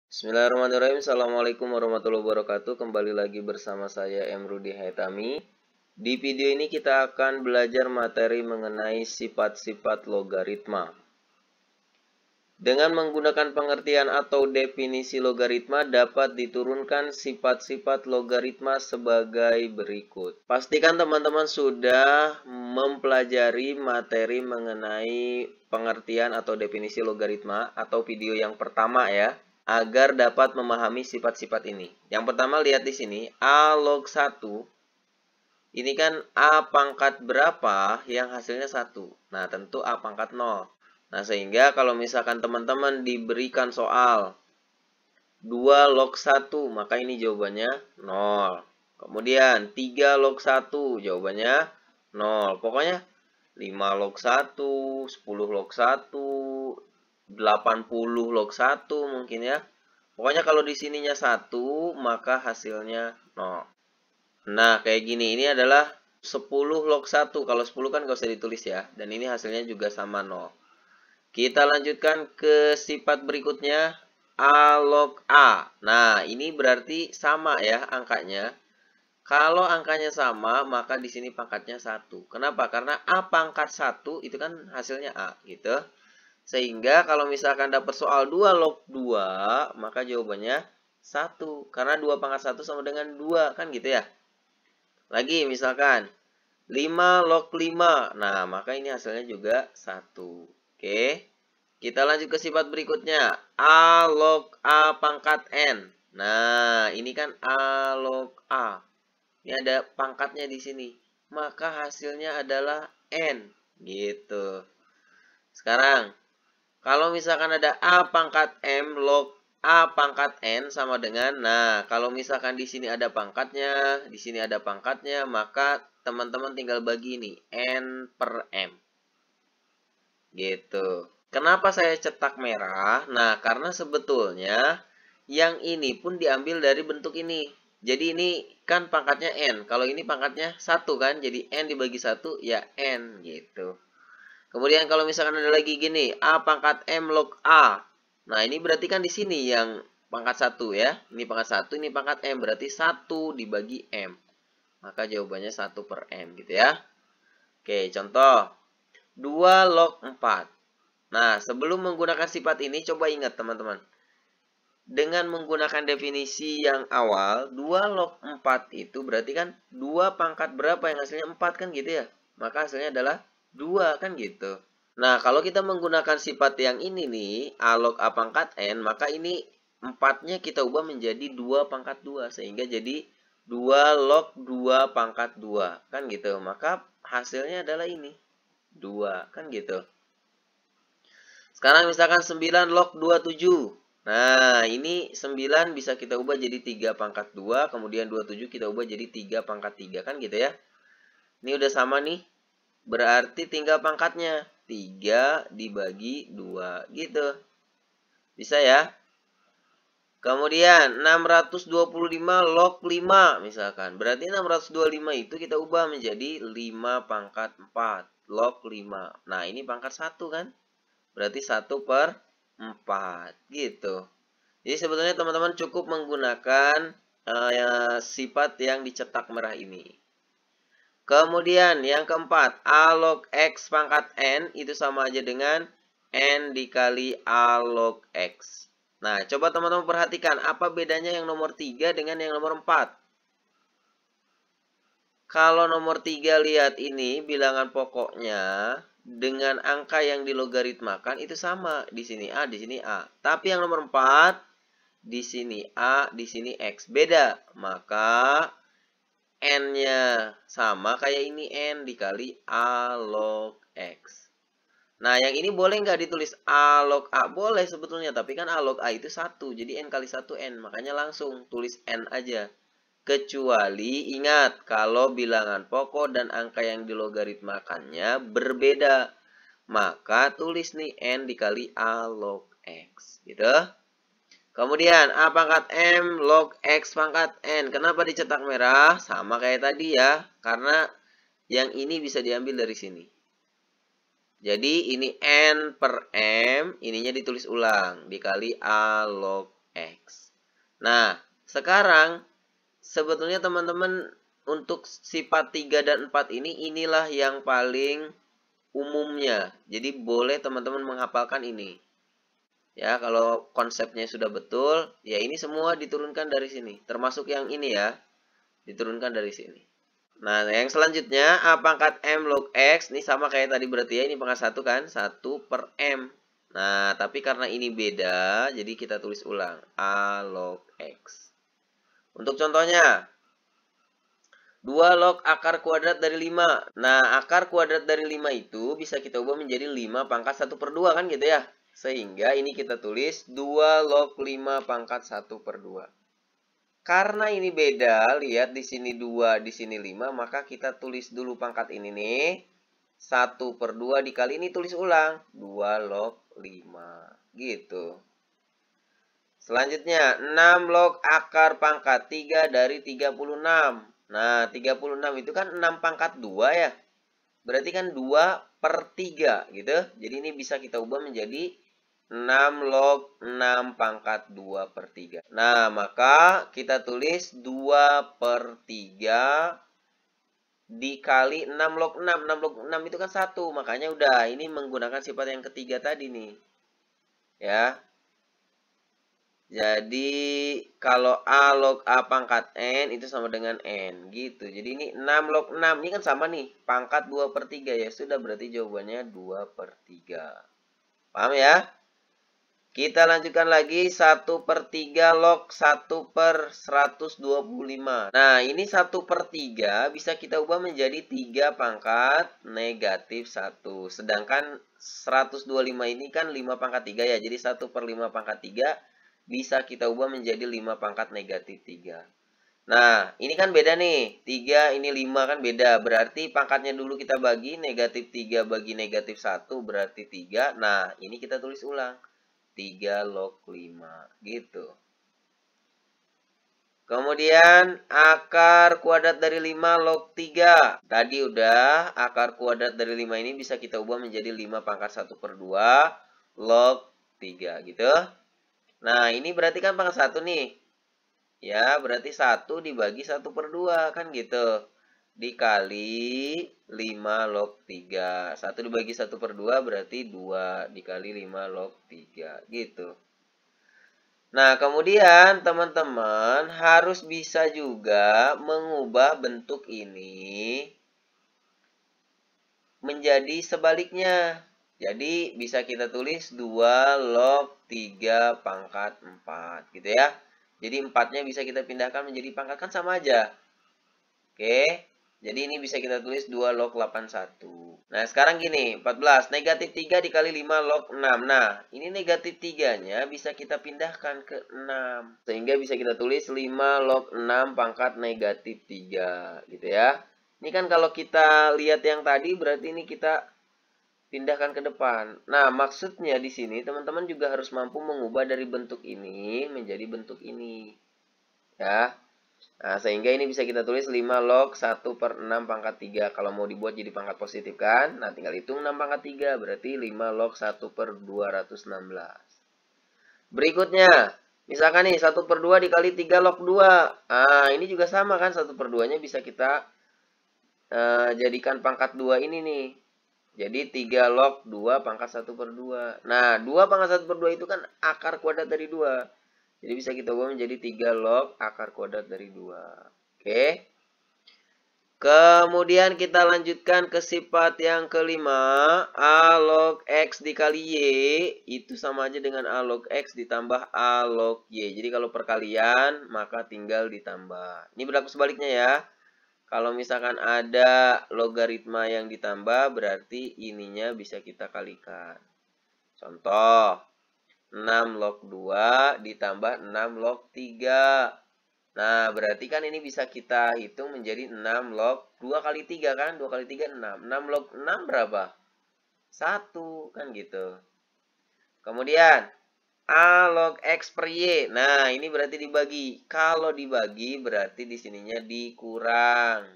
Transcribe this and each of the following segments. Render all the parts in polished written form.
Bismillahirrahmanirrahim. Assalamualaikum warahmatullahi wabarakatuh. Kembali lagi bersama saya Emrudi Haitami. Di video ini kita akan belajar materi mengenai sifat-sifat logaritma. Dengan menggunakan pengertian atau definisi logaritma dapat diturunkan sifat-sifat logaritma sebagai berikut. Pastikan teman-teman sudah mempelajari materi mengenai pengertian atau definisi logaritma atau video yang pertama ya, agar dapat memahami sifat-sifat ini. Yang pertama lihat di sini, A log 1. Ini kan A pangkat berapa yang hasilnya 1. Nah, tentu A pangkat 0. Nah, sehingga kalau misalkan teman-teman diberikan soal 2 log 1, maka ini jawabannya 0. Kemudian 3 log 1, jawabannya 0. Pokoknya 5 log 1, 10 log 1, 80 log 1 mungkin ya. Pokoknya kalau di sininya 1, maka hasilnya 0. Nah, kayak gini. Ini adalah 10 log 1. Kalau 10 kan gak usah ditulis ya. Dan ini hasilnya juga sama 0. Kita lanjutkan ke sifat berikutnya. A log A. Nah, ini berarti sama ya angkanya. Kalau angkanya sama, maka di sini pangkatnya 1. Kenapa? Karena A pangkat 1 itu kan hasilnya A gitu. Sehingga kalau misalkan dapat soal 2 log 2, maka jawabannya 1. Karena 2 pangkat 1 sama dengan 2, kan gitu ya. Lagi misalkan 5 log 5. Nah, maka ini hasilnya juga 1. Oke. Kita lanjut ke sifat berikutnya. A log A pangkat N. Nah, ini kan A log A. Ini ada pangkatnya di sini. Maka hasilnya adalah N. Gitu. Sekarang, kalau misalkan ada A pangkat M log A pangkat N sama dengan, nah kalau misalkan di sini ada pangkatnya, di sini ada pangkatnya, maka teman-teman tinggal bagi ini, N per M. Gitu. Kenapa saya cetak merah? Nah, karena sebetulnya yang ini pun diambil dari bentuk ini. Jadi ini kan pangkatnya N. Kalau ini pangkatnya 1 kan, jadi N dibagi 1 ya N gitu. Kemudian kalau misalkan ada lagi gini, A pangkat M log A. Nah, ini berarti kan di sini yang pangkat 1 ya. Ini pangkat 1, ini pangkat M. Berarti 1 dibagi M. Maka jawabannya 1 per M gitu ya. Oke, contoh. 2 log 4. Nah, sebelum menggunakan sifat ini, coba ingat teman-teman. Dengan menggunakan definisi yang awal, 2 log 4 itu berarti kan 2 pangkat berapa yang hasilnya 4 kan gitu ya. Maka hasilnya adalah 2 kan gitu. Nah, kalau kita menggunakan sifat yang ini nih, A log A pangkat N, maka ini 4-nya kita ubah menjadi 2 pangkat 2. Sehingga jadi 2 log 2 pangkat 2. Kan gitu. Maka hasilnya adalah ini. 2. Kan gitu. Sekarang misalkan 9 log 27. Nah, ini 9 bisa kita ubah jadi 3 pangkat 2. Kemudian 27 kita ubah jadi 3 pangkat 3. Kan gitu ya. Ini udah sama nih. Berarti tinggal pangkatnya. 3 dibagi 2 gitu. Bisa ya? Kemudian 625 log 5 misalkan. Berarti 625 itu kita ubah menjadi 5 pangkat 4 log 5. Nah, ini pangkat 1 kan? Berarti 1 per 4 gitu. Jadi sebetulnya teman-teman cukup menggunakan sifat yang dicetak merah ini. Kemudian yang keempat, A log X pangkat N itu sama aja dengan N dikali A log X. Nah, coba teman-teman perhatikan apa bedanya yang nomor 3 dengan yang nomor 4. Kalau nomor 3 lihat ini bilangan pokoknya dengan angka yang dilogaritmakan itu sama. Di sini A, di sini A. Tapi yang nomor 4 di sini A, di sini X. Beda. Maka N-nya sama kayak ini N dikali A log X. Nah, yang ini boleh nggak ditulis A log A? Boleh sebetulnya, tapi kan A log A itu 1. Jadi N kali 1 N. Makanya langsung tulis N aja. Kecuali ingat, kalau bilangan pokok dan angka yang dilogaritmakannya berbeda. Maka tulis nih N dikali A log X. Gitu. Kemudian A pangkat M log X pangkat N. Kenapa dicetak merah? Sama kayak tadi ya. Karena yang ini bisa diambil dari sini. Jadi ini N per M. Ininya ditulis ulang. Dikali A log X. Nah, sekarang sebetulnya teman-teman untuk sifat 3 dan 4 inilah yang paling umumnya. Jadi boleh teman-teman menghafalkan ini. Ya, kalau konsepnya sudah betul, ya ini semua diturunkan dari sini. Termasuk yang ini ya, diturunkan dari sini. Nah, yang selanjutnya A pangkat M log X. Ini sama kayak tadi berarti ya, ini pangkat 1 kan, 1 per M. Nah, tapi karena ini beda, jadi kita tulis ulang. A log X. Untuk contohnya, 2 log akar kuadrat dari 5. Nah, akar kuadrat dari 5 itu bisa kita ubah menjadi 5 pangkat 1 per 2 kan gitu ya. Sehingga ini kita tulis 2 log 5 pangkat 1 per 2. Karena ini beda, lihat di sini 2, di sini 5, maka kita tulis dulu pangkat ini nih. 1 per 2 dikali ini tulis ulang. 2 log 5. Gitu. Selanjutnya, 6 log akar pangkat 3 dari 36. Nah, 36 itu kan 6 pangkat 2 ya. Berarti kan 2 per 3 gitu. Jadi ini bisa kita ubah menjadi 6 log 6 pangkat 2 per 3. Nah, maka kita tulis 2 per 3 dikali 6 log 6. 6 log 6 itu kan 1. Makanya udah, ini menggunakan sifat yang ketiga tadi nih. Ya. Jadi, kalau A log A pangkat N itu sama dengan N. Gitu. Jadi ini 6 log 6. Ini kan sama nih. Pangkat 2 per 3 ya. Sudah, berarti jawabannya 2 per 3. Paham ya? Kita lanjutkan lagi 1 per 3 log 1 per 125. Nah, ini 1 per 3 bisa kita ubah menjadi 3 pangkat negatif 1. Sedangkan 125 ini kan 5 pangkat 3 ya. Jadi 1 per 5 pangkat 3 bisa kita ubah menjadi 5 pangkat negatif 3. Nah, ini kan beda nih. 3 ini 5 kan beda. Berarti pangkatnya dulu kita bagi. Negatif 3 bagi negatif 1 berarti 3. Nah, ini kita tulis ulang. 3 log 5 gitu. Kemudian akar kuadrat dari 5 log 3. Tadi udah akar kuadrat dari 5 ini bisa kita ubah menjadi 5 pangkat 1 per 2 log 3 gitu. Nah, ini berarti kan pangkat 1 nih. Ya, berarti 1 dibagi 1 per 2 kan gitu. Dikali 5 log 3. 1 dibagi 1 per 2 berarti 2 dikali 5 log 3. Gitu. Nah, kemudian teman-teman harus bisa juga mengubah bentuk ini menjadi sebaliknya. Jadi, bisa kita tulis 2 log 3 pangkat 4. Gitu ya. Jadi, 4-nya bisa kita pindahkan menjadi pangkat. Kan sama aja. Oke. Jadi ini bisa kita tulis 2 log 81. Nah, sekarang gini, 14. Negatif 3 dikali 5 log 6. Nah, ini negatif 3-nya bisa kita pindahkan ke 6. Sehingga bisa kita tulis 5 log 6 pangkat negatif 3. Gitu ya. Ini kan kalau kita lihat yang tadi, berarti ini kita pindahkan ke depan. Nah, maksudnya di sini teman-teman juga harus mampu mengubah dari bentuk ini menjadi bentuk ini. Ya. Nah, sehingga ini bisa kita tulis 5 log 1 per 6 pangkat 3. Kalau mau dibuat jadi pangkat positif kan? Nah, tinggal hitung 6 pangkat 3. Berarti 5 log 1 per 216. Berikutnya, misalkan nih 1 per 2 dikali 3 log 2. Nah, ini juga sama kan? 1 per 2-nya bisa kita jadikan pangkat 2 ini nih. Jadi 3 log 2 pangkat 1 per 2. Nah, 2 pangkat 1 per 2 itu kan akar kuadrat dari 2. Jadi bisa kita ubah menjadi 3 log akar kuadrat dari 2. Oke. Kemudian kita lanjutkan ke sifat yang kelima. A log X dikali Y itu sama aja dengan A log X ditambah A log Y. Jadi kalau perkalian maka tinggal ditambah. Ini berlaku sebaliknya ya. Kalau misalkan ada logaritma yang ditambah berarti ininya bisa kita kalikan. Contoh. 6 log 2 ditambah 6 log 3. Nah, berarti kan ini bisa kita hitung menjadi 6 log 2 kali 3 kan? 2 kali 3, 6. 6 log 6 berapa? 1 kan gitu. Kemudian, A log X per Y. Nah, ini berarti dibagi. Kalau dibagi berarti di sininya dikurang.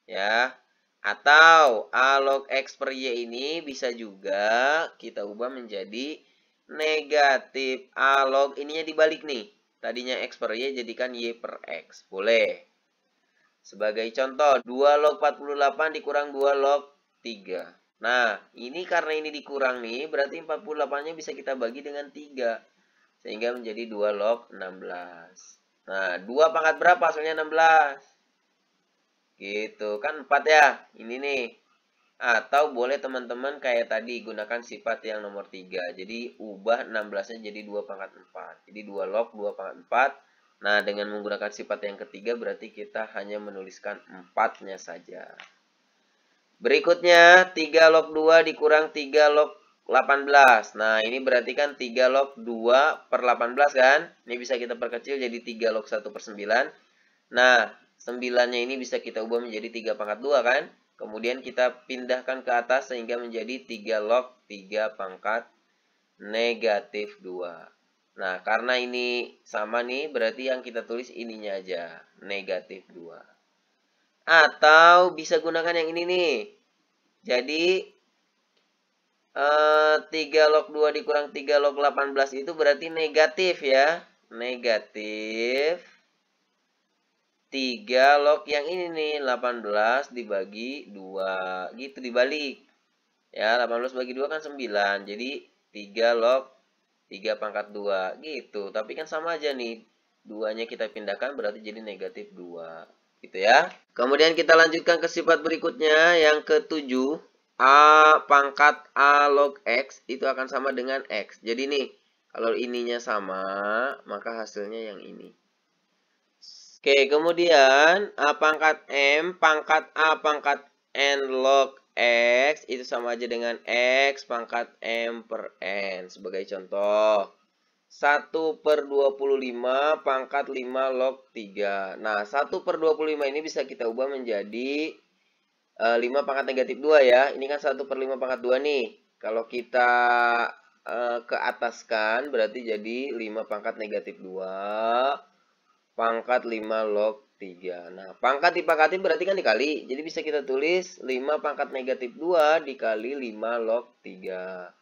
Ya. Atau A log X per Y ini bisa juga kita ubah menjadi negatif A log, ininya dibalik nih. Tadinya X per Y jadikan Y per X. Boleh. Sebagai contoh, 2 log 48 dikurang 2 log 3. Nah, ini karena ini dikurang nih, berarti 48-nya bisa kita bagi dengan 3. Sehingga menjadi 2 log 16. Nah, 2 pangkat berapa? Hasilnya 16. Gitu, kan 4 ya. Ini nih. Atau boleh teman-teman kayak tadi, gunakan sifat yang nomor 3. Jadi, ubah 16-nya jadi 2 pangkat 4. Jadi, 2 log 2 pangkat 4. Nah, dengan menggunakan sifat yang ketiga, berarti kita hanya menuliskan 4-nya saja. Berikutnya, 3 log 2 dikurang 3 log 18. Nah, ini berarti kan 3 log 2 per 18 kan? Ini bisa kita perkecil jadi 3 log 1 per 9. Nah, 9-nya ini bisa kita ubah menjadi 3 pangkat 2 kan? Kemudian kita pindahkan ke atas sehingga menjadi 3 log 3 pangkat negatif 2. Nah, karena ini sama nih, berarti yang kita tulis ininya aja, negatif 2. Atau bisa gunakan yang ini nih. Jadi, 3 log 2 dikurang 3 log 18 itu berarti negatif ya. Negatif 3 log yang ini nih, 18 dibagi 2. Gitu dibalik. Ya, 18 bagi 2 kan 9. Jadi 3 log 3 pangkat 2. Gitu. Tapi kan sama aja nih. 2-nya kita pindahkan berarti jadi negatif 2. Gitu ya. Kemudian kita lanjutkan ke sifat berikutnya yang ke-7. A pangkat A log X itu akan sama dengan X. Jadi nih, kalau ininya sama, maka hasilnya yang ini. Oke, kemudian A pangkat M pangkat A pangkat N log X itu sama aja dengan X pangkat M per N. Sebagai contoh, 1 per 25 pangkat 5 log 3. Nah, 1 per 25 ini bisa kita ubah menjadi 5 pangkat negatif 2 ya. Ini kan 1 per 5 pangkat 2 nih. Kalau kita ke ataskan berarti jadi 5 pangkat negatif 2 pangkat 5 log 3. Nah, pangkat dipangkatin berarti kan dikali. Jadi bisa kita tulis 5 pangkat negatif 2 dikali 5 log 3.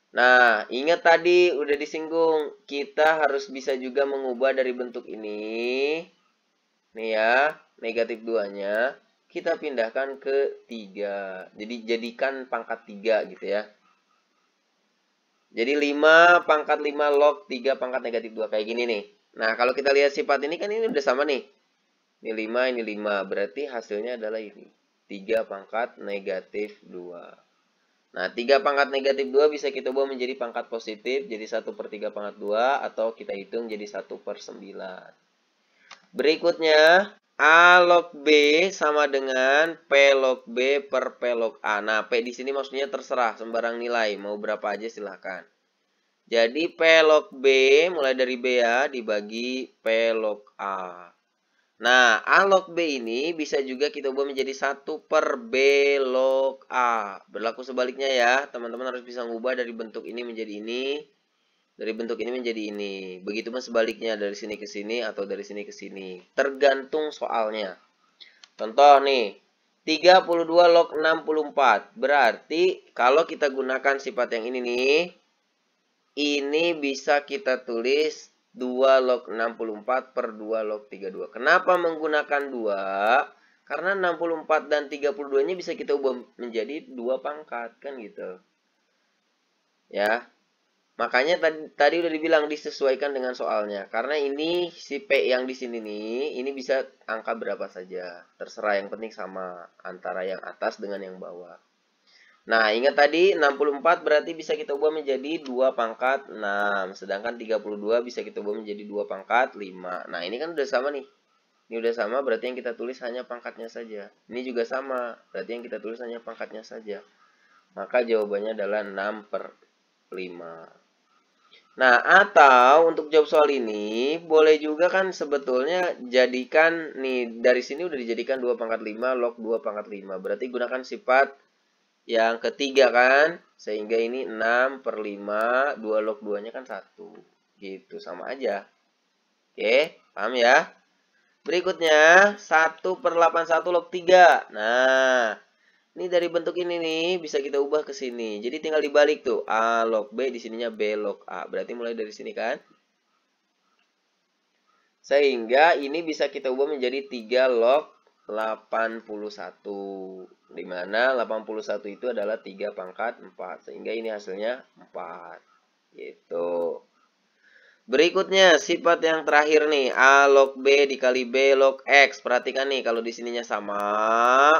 Nah, ingat tadi udah disinggung. Kita harus bisa juga mengubah dari bentuk ini. Nih ya, negatif 2-nya. Kita pindahkan ke 3. Jadi jadikan pangkat 3 gitu ya. Jadi 5 pangkat 5 log 3 pangkat negatif 2. Kayak gini nih. Nah, kalau kita lihat sifat ini kan ini udah sama nih. Ini 5, ini 5. Berarti hasilnya adalah ini. 3 pangkat negatif 2. Nah, 3 pangkat negatif 2 bisa kita ubah menjadi pangkat positif. Jadi 1 per 3 pangkat 2. Atau kita hitung jadi 1 per 9. Berikutnya, A log B sama dengan P log B per P log A. Nah, P di sini maksudnya terserah. Sembarang nilai. Mau berapa aja silahkan. Jadi P log B, mulai dari B ya, dibagi P log A. Nah, A log B ini bisa juga kita ubah menjadi 1 per B log A. Berlaku sebaliknya ya, teman-teman harus bisa mengubah dari bentuk ini menjadi ini. Dari bentuk ini menjadi ini. Begitupun sebaliknya dari sini ke sini atau dari sini ke sini. Tergantung soalnya. Contoh nih, 32 log 64. Berarti kalau kita gunakan sifat yang ini nih, ini bisa kita tulis 2 log 64 per 2 log 32. Kenapa menggunakan 2? Karena 64 dan 32-nya bisa kita ubah menjadi 2 pangkat. Kan gitu. Ya. Makanya tadi udah dibilang disesuaikan dengan soalnya. Karena ini si P yang di sini nih, ini bisa angka berapa saja. Terserah, yang penting sama antara yang atas dengan yang bawah. Nah, ingat tadi 64 berarti bisa kita ubah menjadi 2 pangkat 6. Sedangkan 32 bisa kita ubah menjadi 2 pangkat 5. Nah, ini kan udah sama nih. Ini udah sama, berarti yang kita tulis hanya pangkatnya saja. Ini juga sama, berarti yang kita tulis hanya pangkatnya saja. Maka jawabannya adalah 6 per 5. Nah, atau untuk jawab soal ini, boleh juga kan sebetulnya jadikan, nih dari sini udah dijadikan 2 pangkat 5 log 2 pangkat 5. Berarti gunakan sifat yang ketiga kan, sehingga ini 6 per 5, 2 log 2-nya kan 1. Gitu, sama aja. Oke, paham ya? Berikutnya, 1 per 81 log 3. Nah, Ini dari bentuk ini nih bisa kita ubah ke sini. Jadi tinggal dibalik tuh. A log B di sininya B log A. Berarti mulai dari sini kan? Sehingga ini bisa kita ubah menjadi 3 log 81. Dimana 81 itu adalah 3 pangkat 4. Sehingga ini hasilnya 4. Gitu. Berikutnya sifat yang terakhir nih. A log B dikali B log X. Perhatikan nih kalau di sininya sama.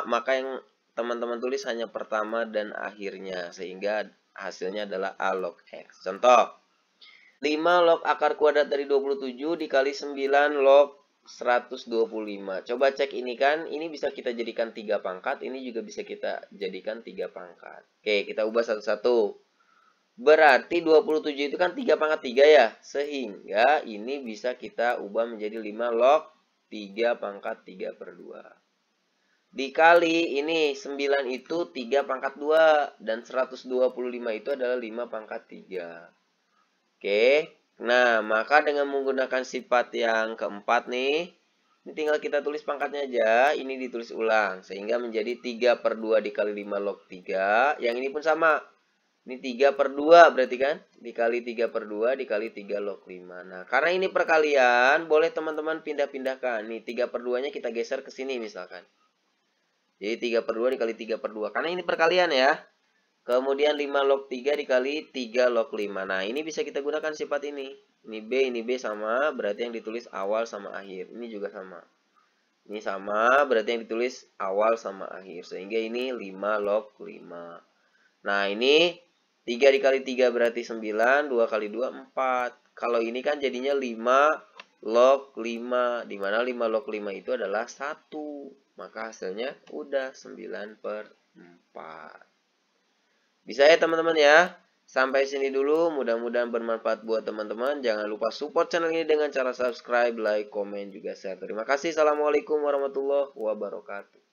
Maka yang teman-teman tulis hanya pertama dan akhirnya. Sehingga hasilnya adalah A log X. Contoh. 5 log akar kuadrat dari 27 dikali 9 log 125. Coba cek ini kan. Ini bisa kita jadikan 3 pangkat. Ini juga bisa kita jadikan 3 pangkat. Oke, kita ubah satu-satu. Berarti 27 itu kan 3 pangkat 3 ya. Sehingga ini bisa kita ubah menjadi 5 log 3 pangkat 3 per 2. Dikali ini 9 itu 3 pangkat 2. Dan 125 itu adalah 5 pangkat 3. Oke. Nah, maka dengan menggunakan sifat yang keempat nih. Ini tinggal kita tulis pangkatnya aja. Ini ditulis ulang. Sehingga menjadi 3 per 2 dikali 5 log 3. Yang ini pun sama. Ini 3 per 2 berarti kan? Dikali 3 per 2 dikali 3 log 5. Nah, karena ini perkalian, boleh teman-teman pindah-pindahkan. Nih, 3 per 2-nya kita geser ke sini misalkan. Jadi 3 per 2 dikali 3 per 2. Karena ini perkalian ya. Kemudian 5 log 3 dikali 3 log 5. Nah, ini bisa kita gunakan sifat ini. Ini B sama. Berarti yang ditulis awal sama akhir. Ini juga sama. Ini sama, berarti yang ditulis awal sama akhir. Sehingga ini 5 log 5. Nah, ini 3 dikali 3 berarti 9, 2 kali 2, 4. Kalau ini kan jadinya 5 log 5, dimana 5 log 5 itu adalah 1. Maka hasilnya udah 9 per 4. Bisa ya teman-teman ya. Sampai sini dulu, mudah-mudahan bermanfaat buat teman-teman. Jangan lupa support channel ini dengan cara subscribe, like, komen, juga share. Terima kasih. Assalamualaikum warahmatullahi wabarakatuh.